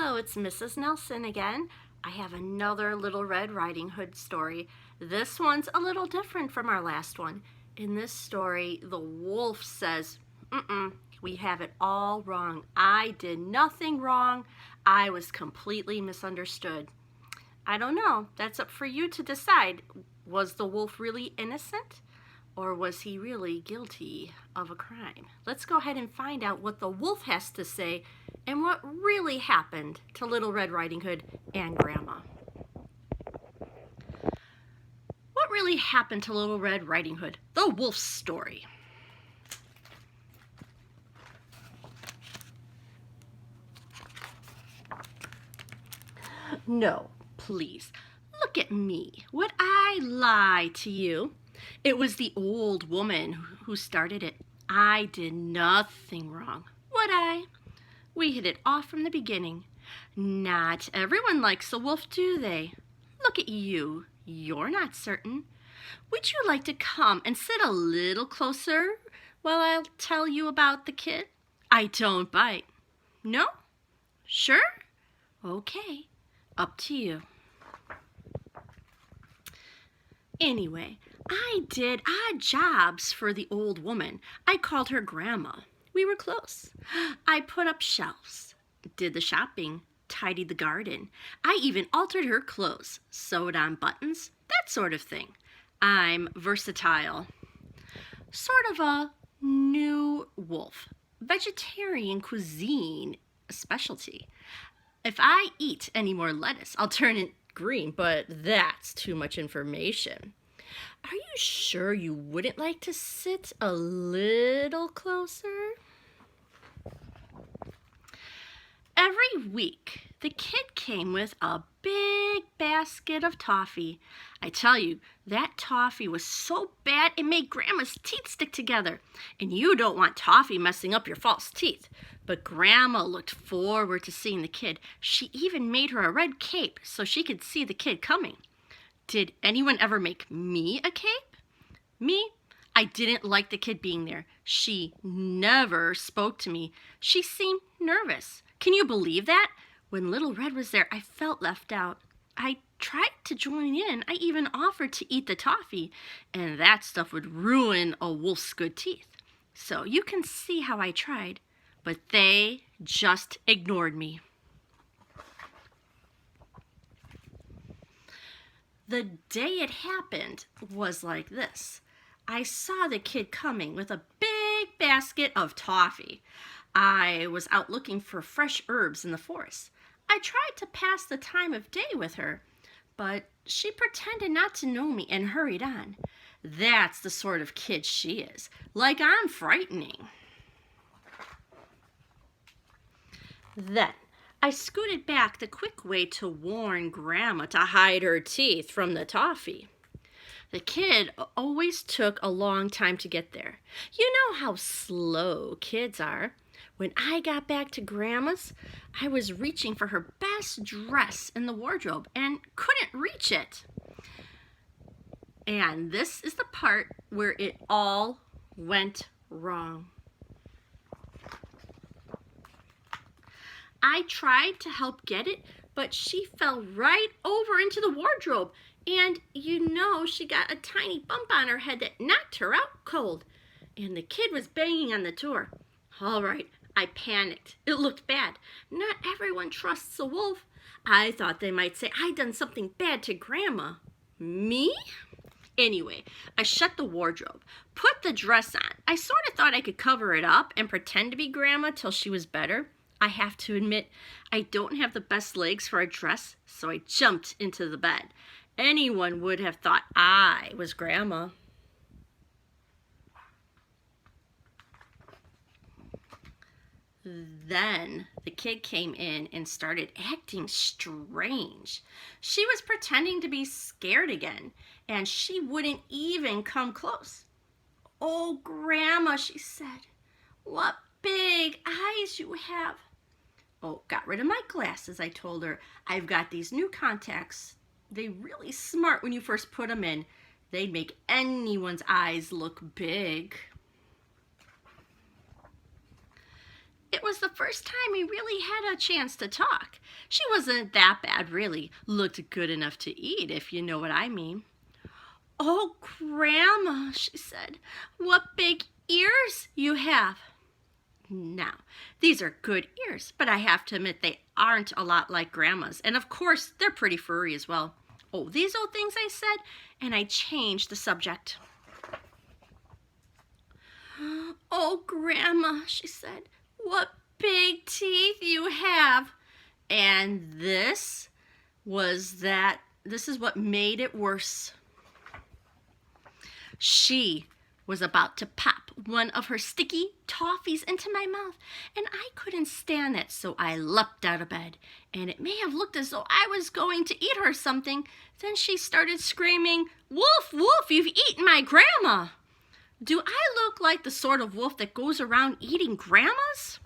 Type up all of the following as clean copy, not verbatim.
Hello, it's Mrs. Nelson again. I have another Little Red Riding Hood story. This one's a little different from our last one. In this story, the wolf says, we have it all wrong. I did nothing wrong. I was completely misunderstood. I don't know. That's up for you to decide. Was the wolf really innocent? Or was he really guilty of a crime? Let's go ahead and find out what the wolf has to say and what really happened to Little Red Riding Hood and Grandma. What really happened to Little Red Riding Hood? The wolf's story. No, please, look at me. Would I lie to you? It was the old woman who started it. I did nothing wrong, would I? We hit it off from the beginning. Not everyone likes a wolf, do they? Look at you. You're not certain. Would you like to come and sit a little closer while I'll tell you about the kid? I don't bite. No? Sure? Okay. Up to you. Anyway, I did odd jobs for the old woman. I called her Grandma. We were close. I put up shelves, did the shopping, tidied the garden. I even altered her clothes, sewed on buttons, that sort of thing. I'm versatile. Sort of a new wolf. Vegetarian cuisine, a specialty. If I eat any more lettuce, I'll turn it green, but that's too much information. Are you sure you wouldn't like to sit a little closer? Every week, the kid came with a big basket of toffee. I tell you, that toffee was so bad it made Grandma's teeth stick together. And you don't want toffee messing up your false teeth. But Grandma looked forward to seeing the kid. She even made her a red cape so she could see the kid coming. Did anyone ever make me a cape? Me? I didn't like the kid being there. She never spoke to me. She seemed nervous. Can you believe that? When Little Red was there, I felt left out. I tried to join in. I even offered to eat the toffee, and that stuff would ruin a wolf's good teeth. So you can see how I tried, but they just ignored me. The day it happened was like this. I saw the kid coming with a big basket of toffee. I was out looking for fresh herbs in the forest. I tried to pass the time of day with her, but she pretended not to know me and hurried on. That's the sort of kid she is. Like I'm frightening. Then I scooted back the quick way to warn Grandma to hide her teeth from the toffee. The kid always took a long time to get there. You know how slow kids are. When I got back to Grandma's, I was reaching for her best dress in the wardrobe and couldn't reach it. And this is the part where it all went wrong. I tried to help get it, but she fell right over into the wardrobe. And you know she got a tiny bump on her head that knocked her out cold. And the kid was banging on the door. All right, I panicked. It looked bad. Not everyone trusts a wolf. I thought they might say I'd done something bad to Grandma. Me? Anyway, I shut the wardrobe, put the dress on. I sort of thought I could cover it up and pretend to be Grandma till she was better. I have to admit, I don't have the best legs for a dress, so I jumped into the bed. Anyone would have thought I was Grandma. Then the kid came in and started acting strange. She was pretending to be scared again, and she wouldn't even come close. "Oh, Grandma," she said, "what big eyes you have." "Oh, got rid of my glasses," I told her. "I've got these new contacts. They're really smart when you first put them in. They'd make anyone's eyes look big." It was the first time we really had a chance to talk. She wasn't that bad, really. Looked good enough to eat, if you know what I mean. Oh, Grandma, she said, what big ears you have. Now, these are good ears, but I have to admit they aren't a lot like Grandma's. And of course, they're pretty furry as well. Oh, these old things, I said, and I changed the subject. Oh, Grandma, she said, what big teeth you have. And this is what made it worse. She was about to pop one of her sticky toffees into my mouth, and I couldn't stand that, so I leapt out of bed, and it may have looked as though I was going to eat her something. Then she started screaming, "Wolf, wolf, you've eaten my grandma!" Do I look like the sort of wolf that goes around eating grandmas?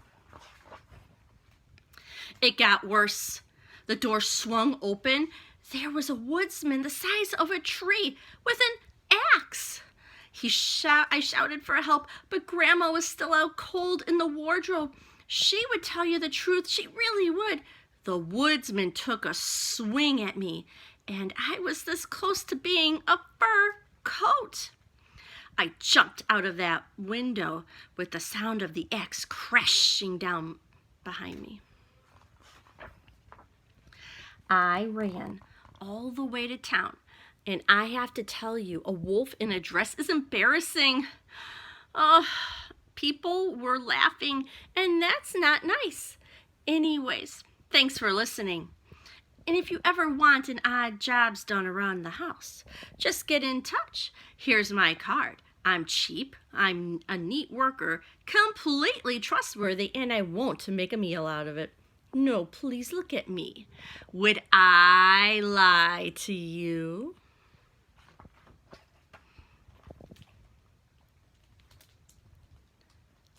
It got worse. The door swung open. There was a woodsman the size of a tree with an axe. I shouted for help, but Grandma was still out cold in the wardrobe. She would tell you the truth. She really would. The woodsman took a swing at me, and I was this close to being a fur coat. I jumped out of that window with the sound of the axe crashing down behind me. I ran all the way to town, and I have to tell you, a wolf in a dress is embarrassing. People were laughing, and that's not nice. Anyways, thanks for listening. And if you ever want an odd jobs done around the house, just get in touch. Here's my card. I'm cheap, I'm a neat worker, completely trustworthy, and I won't make a meal out of it. No, please look at me. Would I lie to you?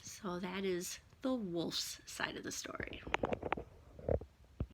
So that is the wolf's side of the story.